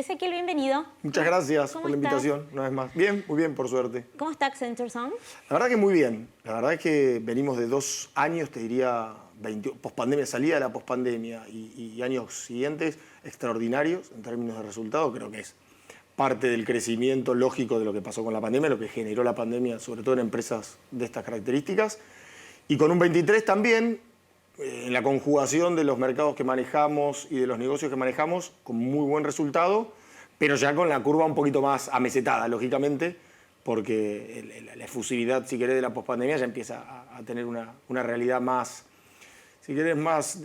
Ezequiel, bienvenido. Muchas gracias por la estás? invitación, una vez más. Bien, muy bien, por suerte. ¿Cómo está Accenture Song? La verdad que muy bien. La verdad es que venimos de 2 años, te diría, pospandemia, salida de la pospandemia y años siguientes extraordinarios en términos de resultados. Creo que es parte del crecimiento lógico de lo que pasó con la pandemia, lo que generó la pandemia, sobre todo en empresas de estas características. Y con un 23 también, en la conjugación de los mercados que manejamos y de los negocios que manejamos, con muy buen resultado, pero ya con la curva un poquito más amesetada, lógicamente, porque la efusividad, si querés, de la pospandemia ya empieza a tener una realidad más, si querés, más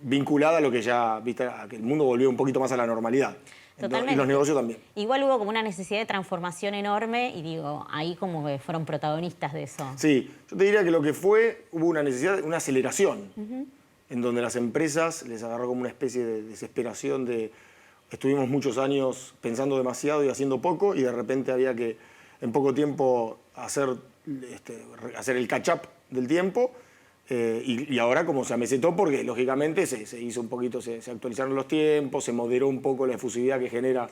vinculada a lo que ya, viste, a que el mundo volvió un poquito más a la normalidad. Totalmente. Y los negocios también. Igual hubo como una necesidad de transformación enorme y digo, ahí como que fueron protagonistas de eso. Sí, yo te diría que lo que hubo una necesidad, una aceleración, en donde las empresas les agarró como una especie de desesperación de estuvimos muchos años pensando demasiado y haciendo poco y de repente había que en poco tiempo hacer el catch-up del tiempo y ahora como se amesetó porque lógicamente se hizo un poquito, se actualizaron los tiempos, se moderó un poco la efusividad que genera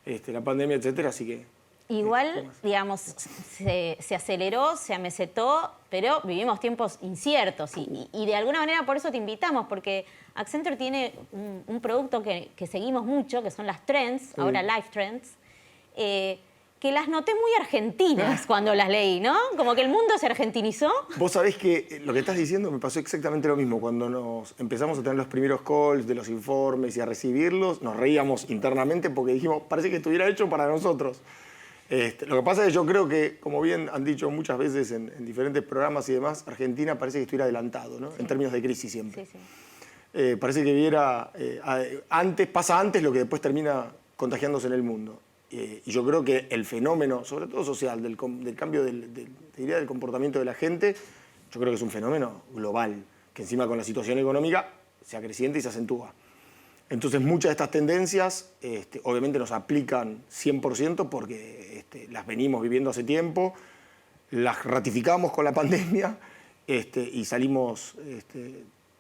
la pandemia, etcétera, así que... Igual, digamos, se aceleró, se amesetó, pero vivimos tiempos inciertos y de alguna manera por eso te invitamos, porque Accenture tiene un producto que seguimos mucho, que son las trends, ahora Life Trends, que las noté muy argentinas cuando las leí, ¿no? Como que el mundo se argentinizó. Vos sabés que lo que estás diciendo me pasó exactamente lo mismo. Cuando nos empezamos a tener los primeros calls de los informes y a recibirlos, nos reíamos internamente porque dijimos, parece que estuviera hecho para nosotros. Lo que pasa es que yo creo que, como bien han dicho muchas veces en diferentes programas y demás, Argentina parece que estuviera adelantado, ¿no? Sí. En términos de crisis siempre. Sí, sí. Parece que viera pasa antes lo que después termina contagiándose en el mundo. Y yo creo que el fenómeno, sobre todo social, del cambio te diría, del comportamiento de la gente, yo creo que es un fenómeno global, que encima con la situación económica se acrecienta y se acentúa. Entonces muchas de estas tendencias obviamente nos aplican 100% porque las venimos viviendo hace tiempo, las ratificamos con la pandemia y salimos,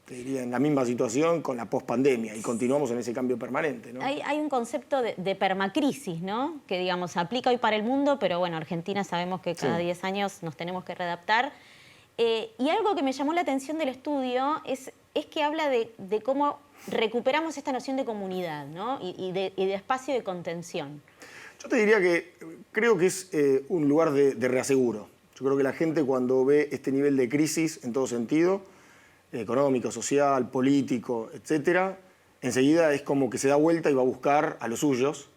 te diría, en la misma situación con la pospandemia y continuamos en ese cambio permanente, ¿no? Hay un concepto de permacrisis, ¿no? Que, digamos, aplica hoy para el mundo, pero bueno, Argentina sabemos que cada 10 años nos tenemos que readaptar. Y algo que me llamó la atención del estudio es que habla de cómo recuperamos esta noción de comunidad, ¿no? y de espacio de contención. Yo te diría que creo que es un lugar de reaseguro. Yo creo que la gente cuando ve este nivel de crisis en todo sentido, económico, social, político, etcétera, enseguida es como que se da vuelta y va a buscar a los suyos,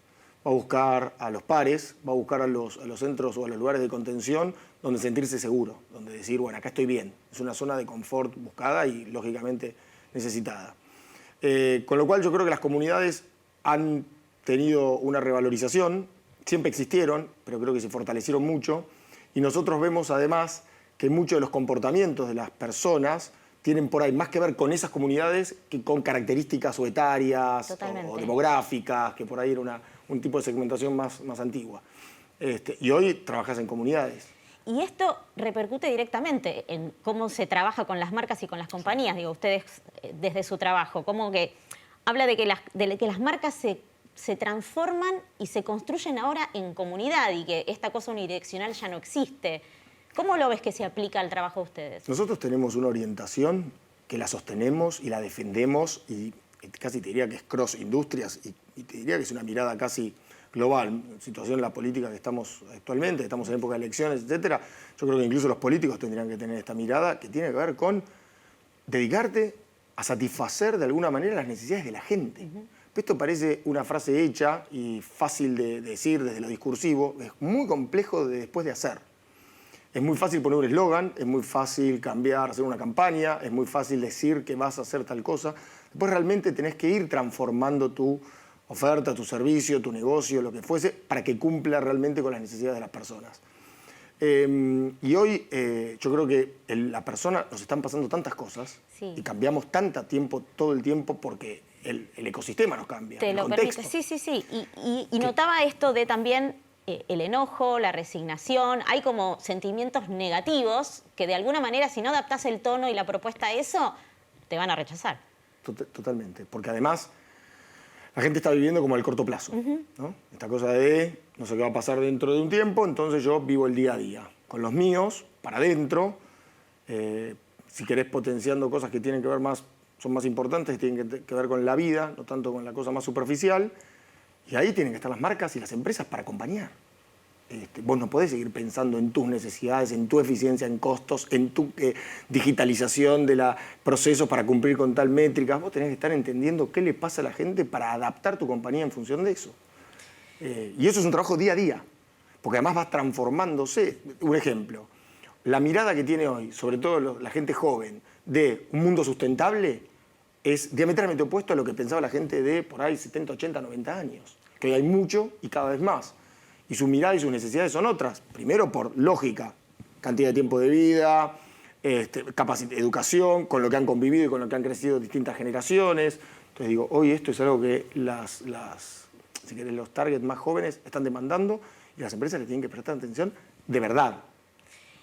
va a buscar a los pares, va a buscar a los centros o a los lugares de contención donde sentirse seguro, donde decir, bueno, acá estoy bien. Es una zona de confort buscada y lógicamente necesitada. Con lo cual yo creo que las comunidades han tenido una revalorización, siempre existieron, pero creo que se fortalecieron mucho, y nosotros vemos además que muchos de los comportamientos de las personas tienen por ahí más que ver con esas comunidades que con características o etarias o demográficas, que por ahí era un tipo de segmentación más antigua. Y hoy trabajas en comunidades. Y esto repercute directamente en cómo se trabaja con las marcas y con las compañías. Digo, ustedes desde su trabajo, como que habla de que las marcas se transforman y se construyen ahora en comunidad y que esta cosa unidireccional ya no existe. ¿Cómo lo ves que se aplica al trabajo de ustedes? Nosotros tenemos una orientación que la sostenemos y la defendemos y casi te diría que es cross industrias y te diría que es una mirada casi global, situación en la política que estamos actualmente, estamos en época de elecciones, etcétera. Yo creo que incluso los políticos tendrían que tener esta mirada que tiene que ver con dedicarte a satisfacer de alguna manera las necesidades de la gente. Esto parece una frase hecha y fácil de decir desde lo discursivo, es muy complejo después de hacer. Es muy fácil poner un eslogan, es muy fácil cambiar, hacer una campaña, es muy fácil decir que vas a hacer tal cosa. Después realmente tenés que ir transformando tu oferta, tu servicio, tu negocio, lo que fuese, para que cumpla realmente con las necesidades de las personas. Y hoy yo creo que la persona, nos están pasando tantas cosas y cambiamos todo el tiempo porque el ecosistema nos cambia, el contexto. Sí. Y notaba esto de también el enojo, la resignación, hay como sentimientos negativos que de alguna manera si no adaptás el tono y la propuesta a eso, te van a rechazar. Totalmente, porque además la gente está viviendo como al corto plazo, ¿no? Esta cosa de no sé qué va a pasar dentro de un tiempo, entonces yo vivo el día a día, con los míos, para adentro, si querés potenciando cosas que tienen que ver más, son más importantes, que tienen que ver con la vida, no tanto con la cosa más superficial, y ahí tienen que estar las marcas y las empresas para acompañar. Vos no podés seguir pensando en tus necesidades, en tu eficiencia, en costos, en tu digitalización de los procesos para cumplir con tal métrica. Vos tenés que estar entendiendo qué le pasa a la gente para adaptar tu compañía en función de eso. Y eso es un trabajo día a día, porque además vas transformándose. Un ejemplo, la mirada que tiene hoy, sobre todo la gente joven, de un mundo sustentable, es diametralmente opuesto a lo que pensaba la gente de por ahí 70, 80, 90 años. Que hoy hay mucho y cada vez más. Y su mirada y sus necesidades son otras. Primero por lógica, cantidad de tiempo de vida, educación, con lo que han convivido y con lo que han crecido distintas generaciones. Entonces digo, hoy esto es algo que si querés, los targets más jóvenes están demandando y las empresas le tienen que prestar atención de verdad.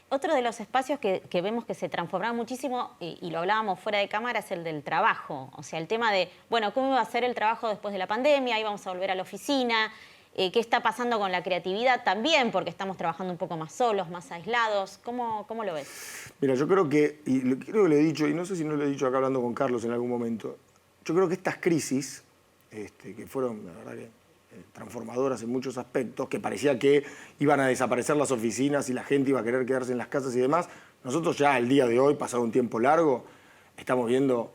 Otro de los espacios que vemos que se transforma muchísimo, y lo hablábamos fuera de cámara, es el del trabajo. O sea, el tema de, bueno, ¿cómo va a ser el trabajo después de la pandemia? Ahí vamos a volver a la oficina. ¿Qué está pasando con la creatividad también? Porque estamos trabajando un poco más solos, más aislados. ¿Cómo lo ves? Mira, yo creo que, creo que lo he dicho, y no sé si no lo he dicho acá hablando con Carlos en algún momento, yo creo que estas crisis, que fueron, la verdad que transformadoras en muchos aspectos, que parecía que iban a desaparecer las oficinas y la gente iba a querer quedarse en las casas y demás, nosotros ya al día de hoy, pasado un tiempo largo, estamos viendo,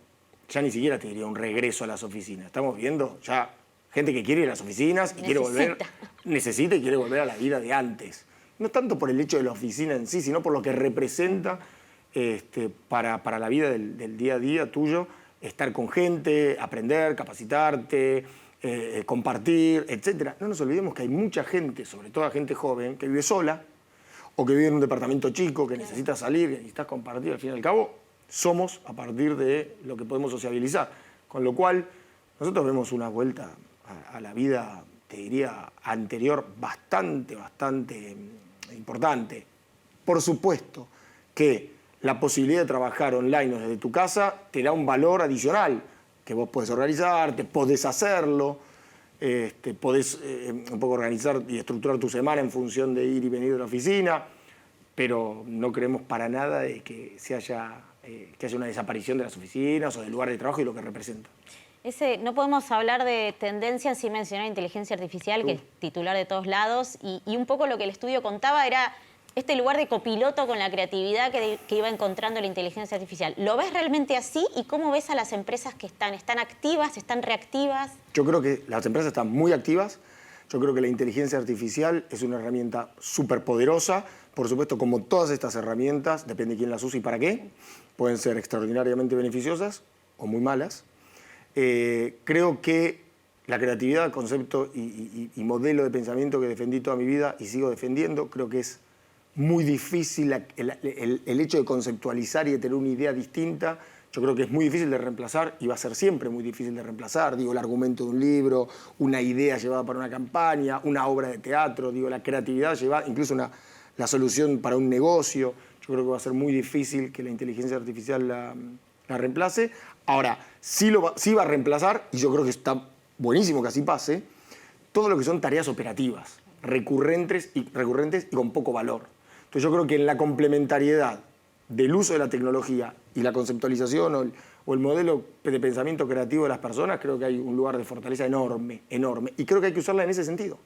ya ni siquiera te diría un regreso a las oficinas, estamos viendo ya gente que quiere ir a las oficinas y necesita y quiere volver a la vida de antes. No tanto por el hecho de la oficina en sí, sino por lo que representa para la vida del día a día tuyo, estar con gente, aprender, capacitarte, compartir, etc. No nos olvidemos que hay mucha gente, sobre todo gente joven, que vive sola o que vive en un departamento chico, que necesita salir, que necesita compartir. Al fin y al cabo, somos a partir de lo que podemos sociabilizar. Con lo cual, nosotros vemos una vuelta a la vida, te diría, anterior bastante importante. Por supuesto que la posibilidad de trabajar online o desde tu casa te da un valor adicional, que vos podés organizarte, podés hacerlo, podés un poco organizar y estructurar tu semana en función de ir y venir de la oficina, pero no creemos para nada de que haya una desaparición de las oficinas o del lugar de trabajo y lo que representa. No podemos hablar de tendencias sin mencionar inteligencia artificial, que es titular de todos lados, y un poco lo que el estudio contaba era este lugar de copiloto con la creatividad que iba encontrando la inteligencia artificial. ¿Lo ves realmente así? ¿Y cómo ves a las empresas que están activas, están reactivas? Yo creo que las empresas están muy activas. Yo creo que la inteligencia artificial es una herramienta súper poderosa. Por supuesto, como todas estas herramientas, depende de quién las use y para qué, pueden ser extraordinariamente beneficiosas o muy malas. Creo que la creatividad, concepto y modelo de pensamiento que defendí toda mi vida y sigo defendiendo, creo que es muy difícil el hecho de conceptualizar y de tener una idea distinta. Yo creo que es muy difícil de reemplazar y va a ser siempre muy difícil de reemplazar. Digo, el argumento de un libro, una idea llevada para una campaña, una obra de teatro, digo, la creatividad llevada, incluso la solución para un negocio. Yo creo que va a ser muy difícil que la inteligencia artificial la reemplace. Ahora, sí va a reemplazar, y yo creo que está buenísimo que así pase, todo lo que son tareas operativas, recurrentes y con poco valor. Entonces yo creo que en la complementariedad del uso de la tecnología y la conceptualización o el modelo de pensamiento creativo de las personas, creo que hay un lugar de fortaleza enorme, enorme. Y creo que hay que usarla en ese sentido.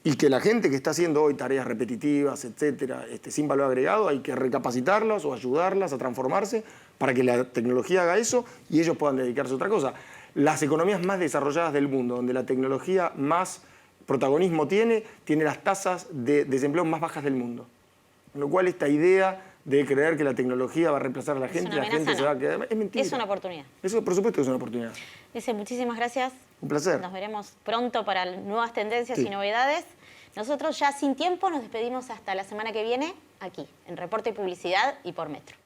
Y que la gente que está haciendo hoy tareas repetitivas, etcétera, sin valor agregado, hay que recapacitarlas o ayudarlas a transformarse para que la tecnología haga eso y ellos puedan dedicarse a otra cosa. Las economías más desarrolladas del mundo, donde la tecnología más protagonismo tiene las tasas de desempleo más bajas del mundo. Con lo cual esta idea de creer que la tecnología va a reemplazar a la gente y la gente se va a quedar, es mentira. Es una oportunidad. Eso, por supuesto que es una oportunidad. Muchísimas gracias. Un placer. Nos veremos pronto para nuevas tendencias y novedades. Nosotros ya sin tiempo nos despedimos hasta la semana que viene, aquí, en Reporte y Publicidad y por Metro.